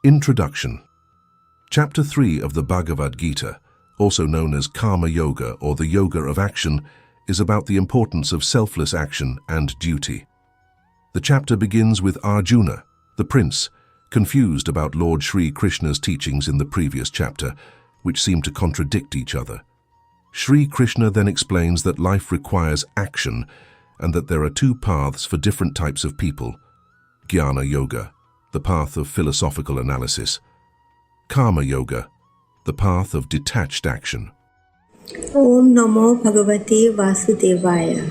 Introduction. Chapter 3 of the Bhagavad Geeta, also known as Karma Yoga or the Yoga of Action, is about the importance of selfless action and duty. The chapter begins with Arjuna, the prince, confused about Lord Sri Krishna's teachings in the previous chapter, which seem to contradict each other. Sri Krishna then explains that life requires action and that there are two paths for different types of people: Jnana Yoga, the path of philosophical analysis; Karma Yoga, the path of detached action. Om Namo Bhagavate Vasudevaya.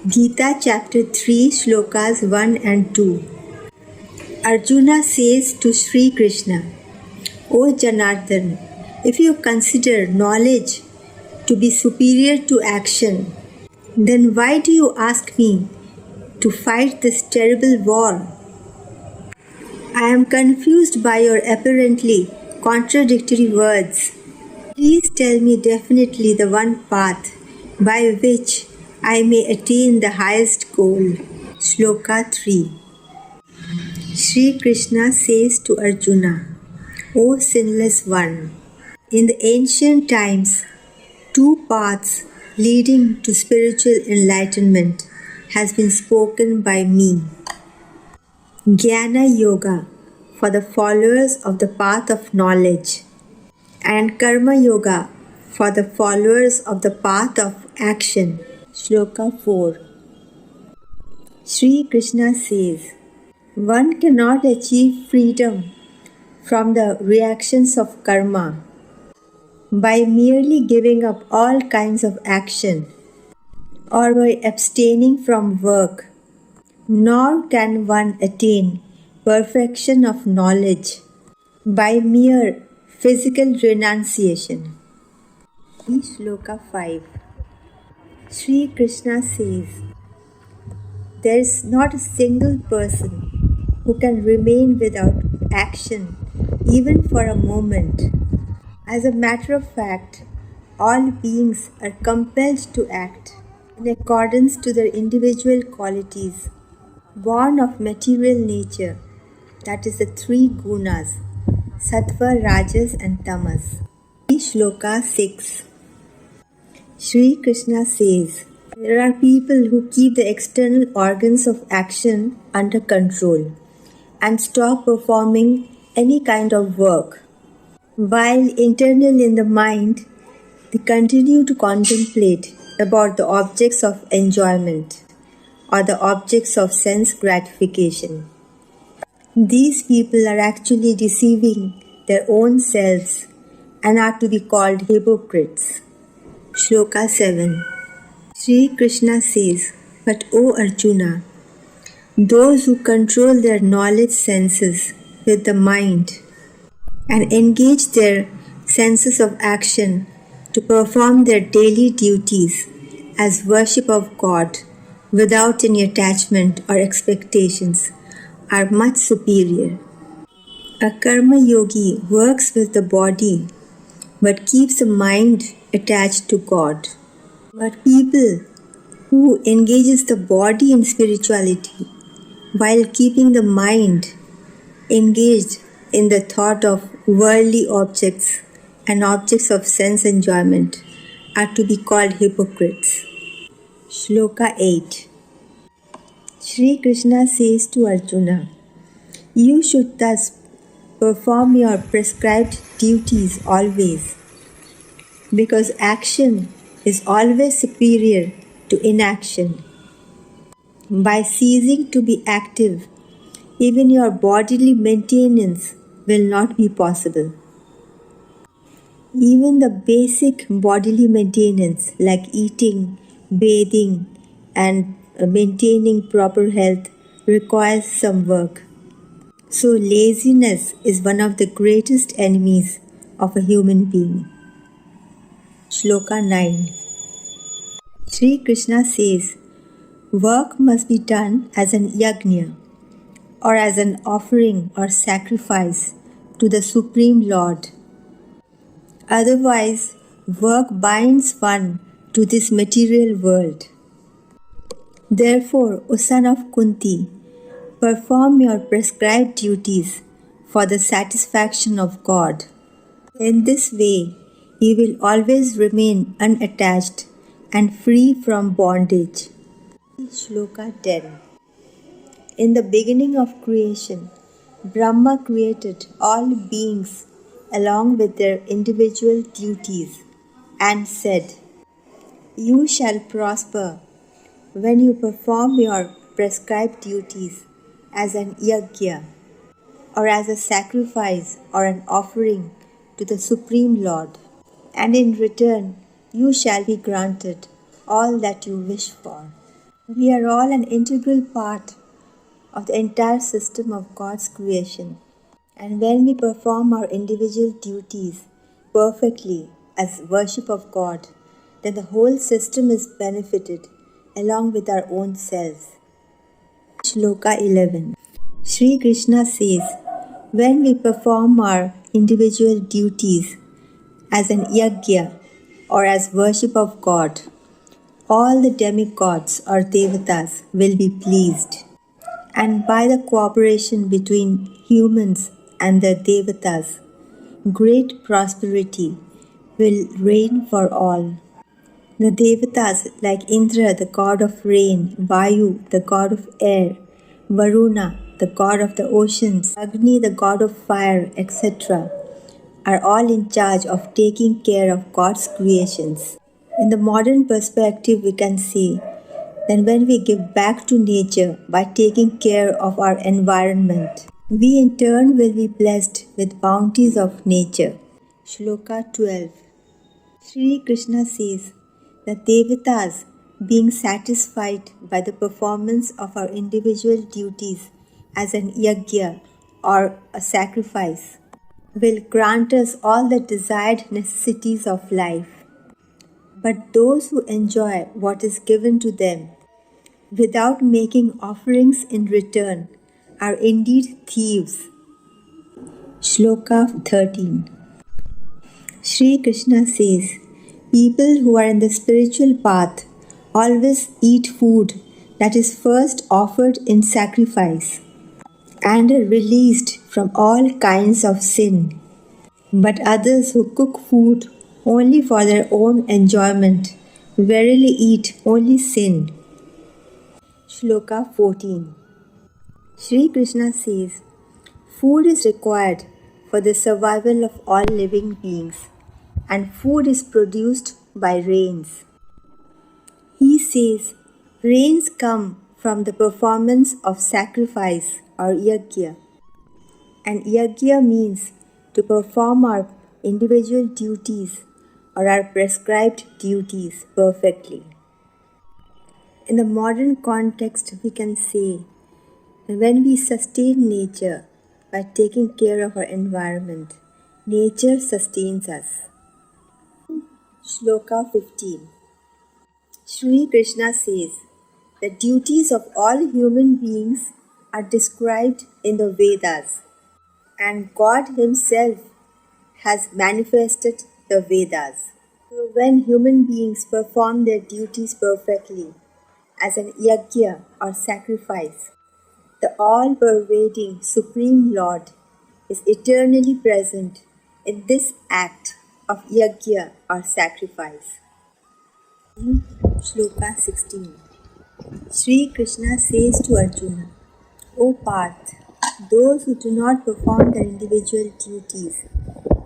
Gita chapter 3 Shlokas 1 and 2. Arjuna says to Sri Krishna, O Janardhan, if you consider knowledge to be superior to action, then why do you ask me to fight this terrible war? I am confused by your apparently contradictory words. Please tell me definitely the one path by which I may attain the highest goal. Shloka 3. Sri Krishna says to Arjuna, O sinless one, in the ancient times, two paths leading to spiritual enlightenment has been spoken by me. Jnana Yoga for the followers of the path of knowledge, and Karma Yoga for the followers of the path of action. Shloka 4. Sri Krishna says, one cannot achieve freedom from the reactions of karma by merely giving up all kinds of action or by abstaining from work, nor can one attain perfection of knowledge by mere physical renunciation. In Shloka 5, Sri Krishna says, there is not a single person who can remain without action even for a moment. As a matter of fact, all beings are compelled to act in accordance to their individual qualities, born of material nature, that is the three gunas, sattva, rajas and tamas. Shloka 6. Sri Krishna says, there are people who keep the external organs of action under control and stop performing any kind of work, while internal in the mind they continue to contemplate about the objects of enjoyment or the objects of sense gratification. These people are actually deceiving their own selves and are to be called hypocrites. Shloka 7. Sri Krishna says, but O Arjuna, those who control their knowledge senses with the mind and engage their senses of action to perform their daily duties as worship of God without any attachment or expectations are much superior. A karma yogi works with the body but keeps the mind attached to God. But people who engages the body in spirituality while keeping the mind engaged in the thought of worldly objects and objects of sense enjoyment are to be called hypocrites. Shloka 8. Sri Krishna says to Arjuna, you should thus perform your prescribed duties always, because action is always superior to inaction. By ceasing to be active, even your bodily maintenance will not be possible. Even the basic bodily maintenance like eating, bathing, and maintaining proper health requires some work. So laziness is one of the greatest enemies of a human being. Shloka 9. Sri Krishna says, work must be done as an yajna or as an offering or sacrifice to the Supreme Lord. Otherwise, work binds one to this material world. Therefore, O son of Kunti, perform your prescribed duties for the satisfaction of God. In this way, he will always remain unattached and free from bondage. Shloka 10. In the beginning of creation, Brahma created all beings along with their individual duties and said, "You shall prosper when you perform your prescribed duties as an yajna or as a sacrifice or an offering to the Supreme Lord, and in return you shall be granted all that you wish for." We are all an integral part of the entire system of God's creation, and when we perform our individual duties perfectly as worship of God, then the whole system is benefited along with our own selves. Shloka 11. Sri Krishna says, when we perform our individual duties as an yajna or as worship of God, all the demigods or devatas will be pleased. And by the cooperation between humans and the devatas, great prosperity will reign for all. The devatas like Indra, the god of rain, Vayu, the god of air, Varuna, the god of the oceans, Agni, the god of fire, etc., are all in charge of taking care of God's creations. In the modern perspective, we can see that when we give back to nature by taking care of our environment, we in turn will be blessed with bounties of nature. Shloka 12. Sri Krishna says that devatas, being satisfied by the performance of our individual duties as an yajna or a sacrifice, will grant us all the desired necessities of life. But those who enjoy what is given to them without making offerings in return are indeed thieves. Shloka 13. Sri Krishna says, people who are in the spiritual path always eat food that is first offered in sacrifice and are released from all kinds of sin. But others who cook food only for their own enjoyment verily eat only sin. Shloka 14. Sri Krishna says, food is required for the survival of all living beings, and food is produced by rains. He says, rains come from the performance of sacrifice or yajna, and yajna means to perform our individual duties or our prescribed duties perfectly. In the modern context, we can say that when we sustain nature by taking care of our environment, nature sustains us. Shloka 15. Sri Krishna says, the duties of all human beings are described in the Vedas, and God Himself has manifested the Vedas. So when human beings perform their duties perfectly as an yajna or sacrifice, the all-pervading Supreme Lord is eternally present in this act of yajna or sacrifice. Shloka 16. Sri Krishna says to Arjuna, O Parth, those who do not perform their individual duties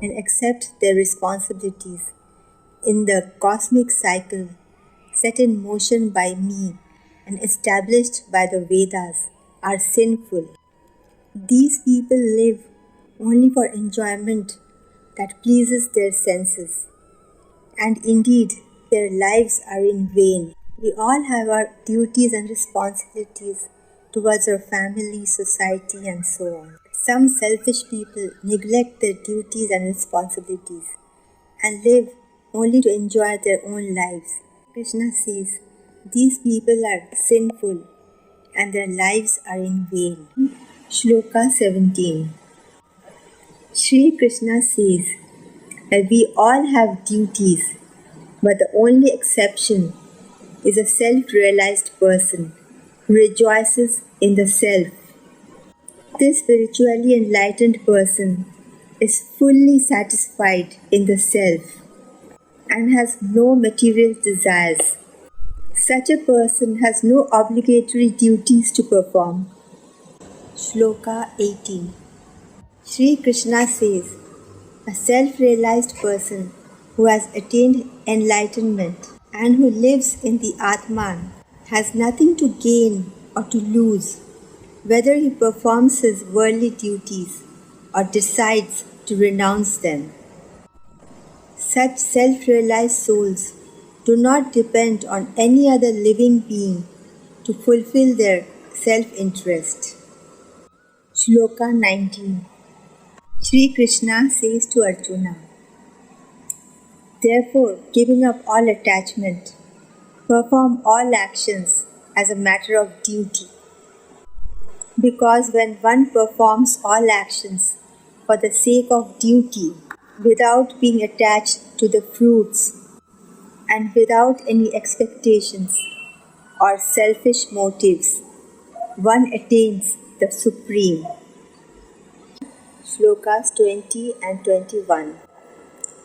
and accept their responsibilities in the cosmic cycle set in motion by me and established by the Vedas are sinful. These people live only for enjoyment that pleases their senses, and indeed their lives are in vain. We all have our duties and responsibilities towards our family, society, and so on. Some selfish people neglect their duties and responsibilities and live only to enjoy their own lives. Krishna says, these people are sinful and their lives are in vain. Shloka 17. Sri Krishna says that we all have duties, but the only exception is a self-realized person who rejoices in the self. This spiritually enlightened person is fully satisfied in the self and has no material desires. Such a person has no obligatory duties to perform. Shloka 18. Sri Krishna says, a self-realized person who has attained enlightenment and who lives in the Atman has nothing to gain or to lose, whether he performs his worldly duties or decides to renounce them. Such self-realized souls do not depend on any other living being to fulfill their self-interest. Shloka 19. Sri Krishna says to Arjuna, therefore, giving up all attachment, perform all actions as a matter of duty. Because when one performs all actions for the sake of duty, without being attached to the fruits and without any expectations or selfish motives, one attains the Supreme. Shlokas 20 and 21.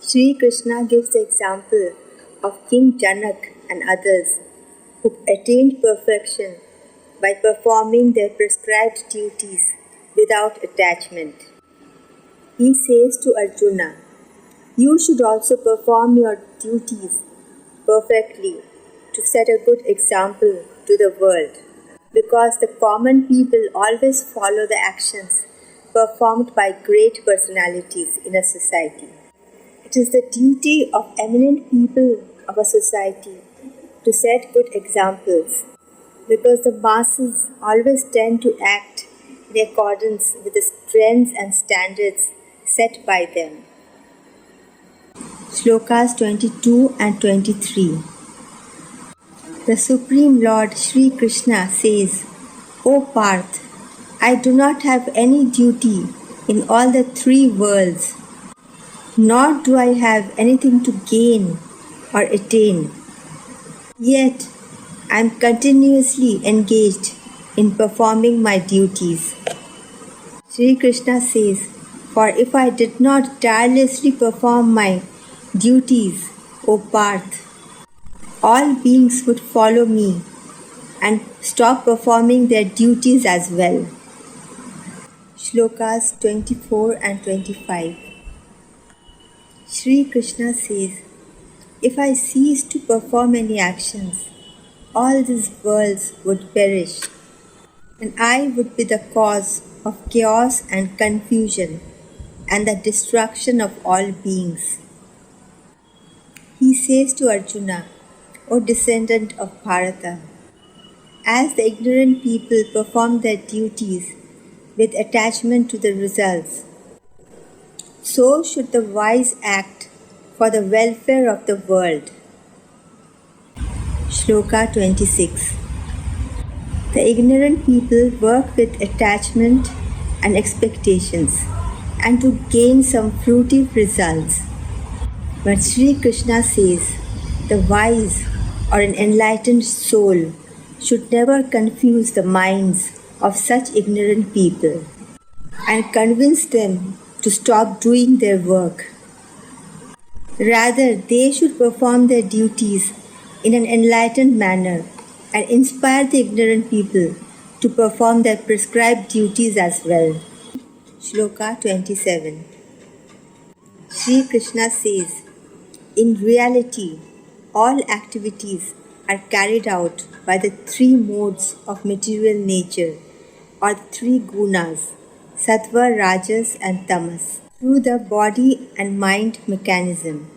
Sri Krishna gives the example of King Janak and others who attained perfection by performing their prescribed duties without attachment. He says to Arjuna, you should also perform your duties perfectly to set a good example to the world, because the common people always follow the actions performed by great personalities in a society. It is the duty of eminent people of a society to set good examples, because the masses always tend to act in accordance with the trends and standards set by them. Shlokas 22 and 23. The Supreme Lord Sri Krishna says, O Parth, I do not have any duty in all the three worlds, nor do I have anything to gain or attain. Yet I am continuously engaged in performing my duties. Sri Krishna says, for if I did not tirelessly perform my duties, O Parth, all beings would follow me and stop performing their duties as well. Shlokas 24 and 25. Sri Krishna says, if I cease to perform any actions, all these worlds would perish, and I would be the cause of chaos and confusion and the destruction of all beings. He says to Arjuna, O descendant of Bharata, as the ignorant people perform their duties with attachment to the results, so should the wise act for the welfare of the world. Shloka 26. The ignorant people work with attachment and expectations and to gain some fruitive results. But Sri Krishna says, the wise or an enlightened soul should never confuse the minds of such ignorant people and convince them to stop doing their work. Rather, they should perform their duties in an enlightened manner and inspire the ignorant people to perform their prescribed duties as well. Shloka 27. Sri Krishna says, in reality, all activities are carried out by the three modes of material nature, or the three gunas, sattva, rajas and tamas, through the body and mind mechanism.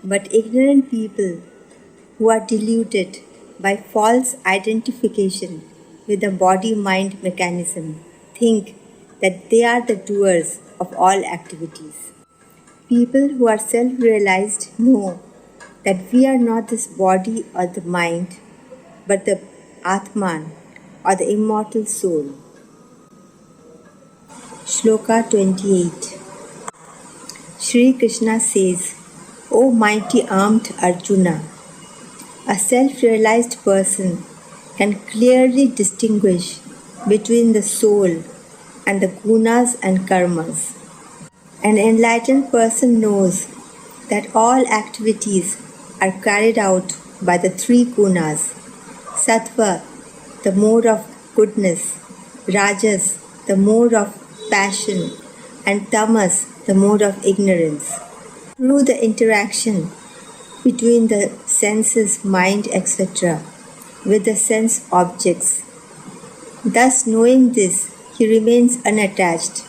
But ignorant people who are deluded by false identification with the body-mind mechanism think that they are the doers of all activities. People who are self-realized know that we are not this body or the mind, but the Atman or the immortal soul. Shloka 28. Sri Krishna says, O mighty armed Arjuna, a self-realized person can clearly distinguish between the soul and the gunas and karmas. An enlightened person knows that all activities are carried out by the three gunas: sattva, the mode of goodness; rajas, the mode of passion; and tamas, the mode of ignorance. Through the interaction between the senses, mind, etc., with the sense objects. Thus, knowing this, he remains unattached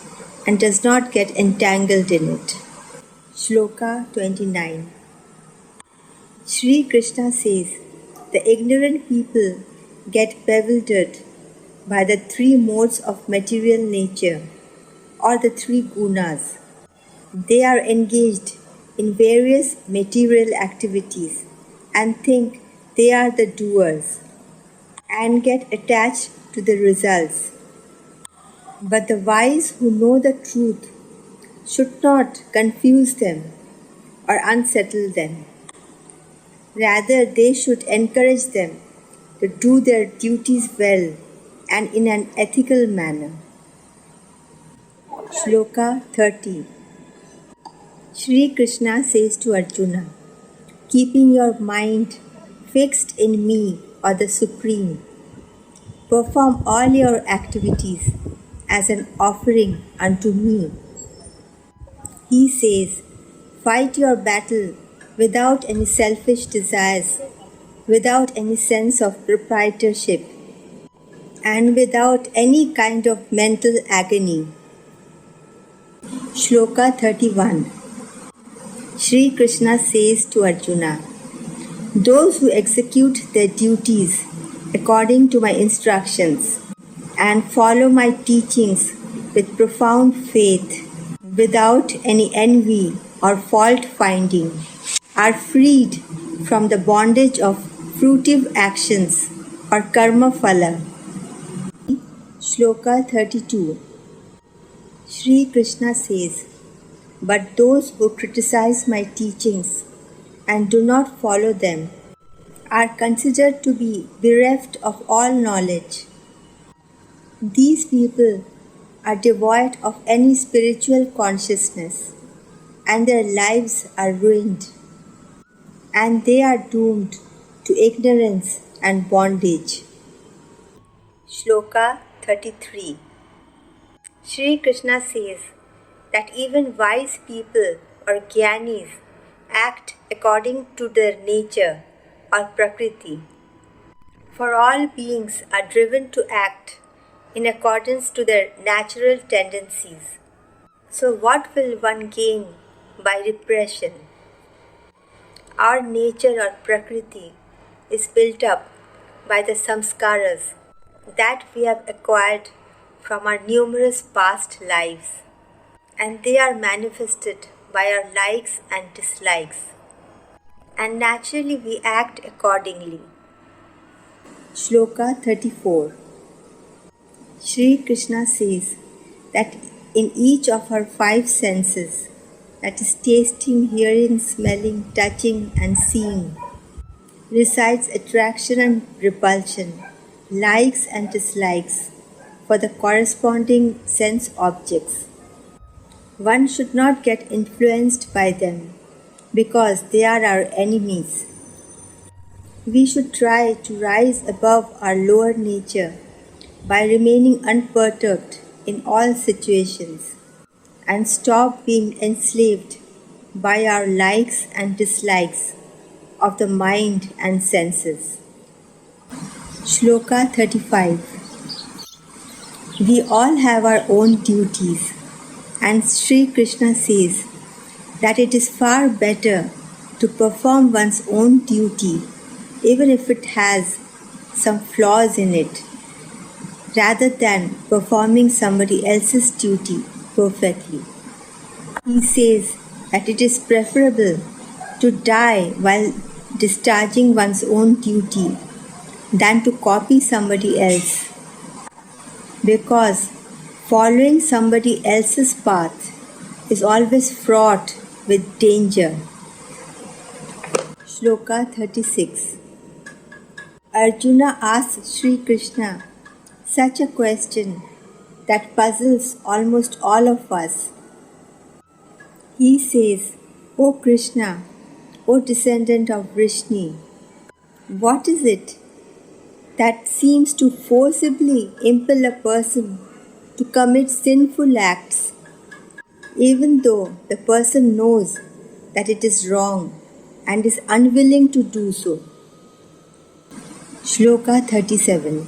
and does not get entangled in it. Shloka 29. Sri Krishna says, the ignorant people get bewildered by the three modes of material nature or the three gunas. They are engaged in various material activities and think they are the doers and get attached to the results. But the wise who know the truth should not confuse them or unsettle them. Rather, they should encourage them to do their duties well and in an ethical manner. Shloka 30. Sri Krishna says to Arjuna, keeping your mind fixed in me or the Supreme, perform all your activities as an offering unto me. He says, fight your battle without any selfish desires, without any sense of proprietorship, and without any kind of mental agony. Shloka 31. Sri Krishna says to Arjuna, those who execute their duties according to my instructions and follow my teachings with profound faith, without any envy or fault finding, are freed from the bondage of fruitive actions or karma phala. Shloka 32. Sri Krishna says, but those who criticize my teachings and do not follow them are considered to be bereft of all knowledge. These people are devoid of any spiritual consciousness, and their lives are ruined, and they are doomed to ignorance and bondage. Shloka 33. Sri Krishna says that even wise people or jnanis act according to their nature or prakriti. For all beings are driven to act in accordance to their natural tendencies. So what will one gain by repression? Our nature or prakriti is built up by the samskaras that we have acquired from our numerous past lives, and they are manifested by our likes and dislikes, and naturally we act accordingly. Shloka 34. Sri Krishna says that in each of our five senses, that is tasting, hearing, smelling, touching and seeing, resides attraction and repulsion, likes and dislikes for the corresponding sense objects. One should not get influenced by them because they are our enemies. We should try to rise above our lower nature by remaining unperturbed in all situations and stop being enslaved by our likes and dislikes of the mind and senses. Shloka 35. We all have our own duties, and Sri Krishna says that it is far better to perform one's own duty even if it has some flaws in it, rather than performing somebody else's duty perfectly. He says that it is preferable to die while discharging one's own duty than to copy somebody else, because following somebody else's path is always fraught with danger. Shloka 36. Arjuna asks Sri Krishna such a question that puzzles almost all of us. He says, O Krishna, O descendant of Vrishni, what is it that seems to forcibly impel a person to commit sinful acts, even though the person knows that it is wrong and is unwilling to do so? Shloka 37.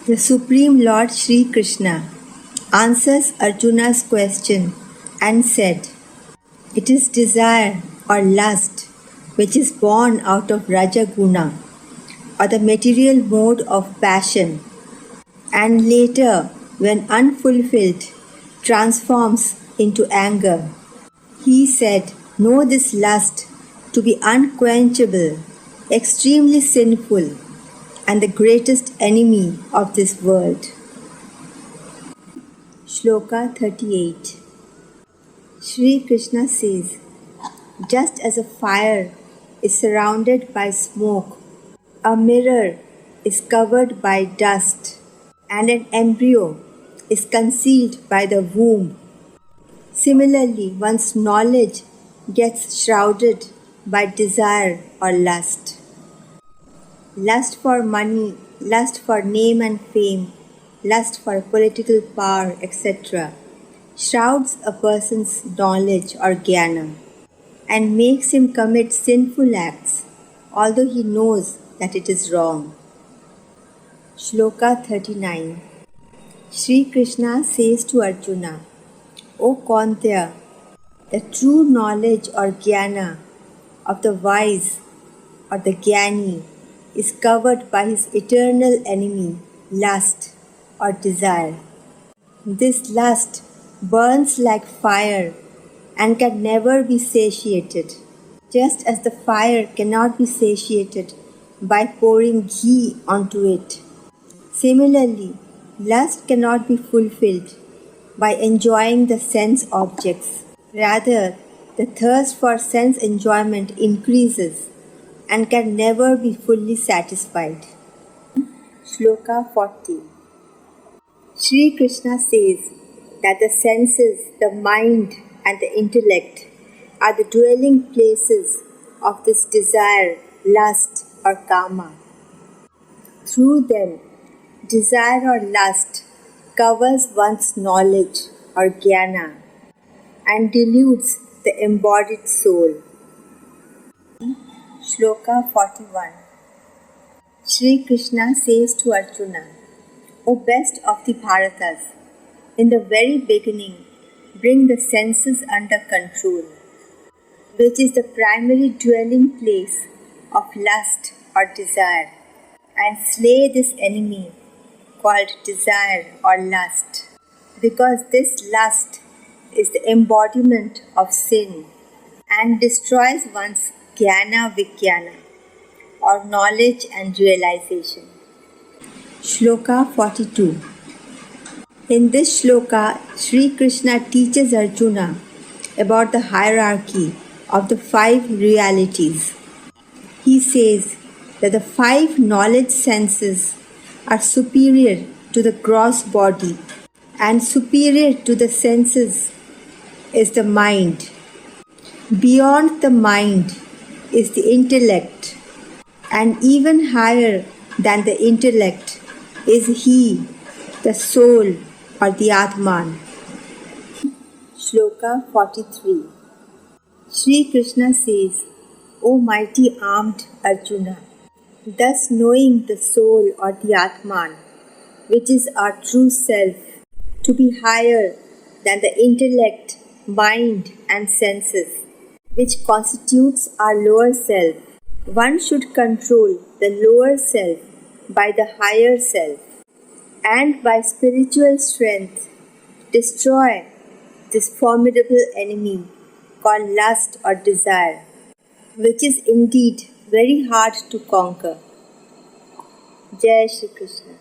The Supreme Lord Sri Krishna answers Arjuna's question and said, it is desire or lust which is born out of Rajaguna, or the material mode of passion, and later, when unfulfilled, transforms into anger. He said, know this lust to be unquenchable, extremely sinful, and the greatest enemy of this world. Shloka 38. Sri Krishna says, just as a fire is surrounded by smoke, a mirror is covered by dust, and an embryo is concealed by the womb, similarly one's knowledge gets shrouded by desire or lust. Lust for money, lust for name and fame, lust for political power, etc. shrouds a person's knowledge or jnana and makes him commit sinful acts, although he knows that it is wrong. Shloka 39. Sri Krishna says to Arjuna, O Kaunteya, the true knowledge or jnana of the wise or the jnani is covered by his eternal enemy, lust or desire. This lust burns like fire and can never be satiated, just as the fire cannot be satiated by pouring ghee onto it. Similarly, lust cannot be fulfilled by enjoying the sense objects. Rather, the thirst for sense enjoyment increases and can never be fully satisfied. Shloka 40. Sri Krishna says that the senses, the mind, and the intellect are the dwelling places of this desire, lust, or karma. Through them, desire or lust covers one's knowledge or jnana and deludes the embodied soul. Shloka 41. Sri Krishna says to Arjuna, O best of the Bharatas, in the very beginning, bring the senses under control, which is the primary dwelling place of lust or desire, and slay this enemy called desire or lust, because this lust is the embodiment of sin and destroys one's jnana vijnana, or knowledge and realization. Shloka 42. In this shloka, Sri Krishna teaches Arjuna about the hierarchy of the 5 realities. He says that the 5 knowledge senses are superior to the gross body, and superior to the senses is the mind. Beyond the mind is the intellect, and even higher than the intellect is he, the soul, or the Atman. Shloka 43. Sri Krishna says, O mighty armed Arjuna, thus knowing the soul or the Atman, which is our true self, to be higher than the intellect, mind, and senses, which constitutes our lower self, one should control the lower self by the higher self, and by spiritual strength destroy this formidable enemy called lust or desire, which is indeed very hard to conquer. Jai Shri Krishna.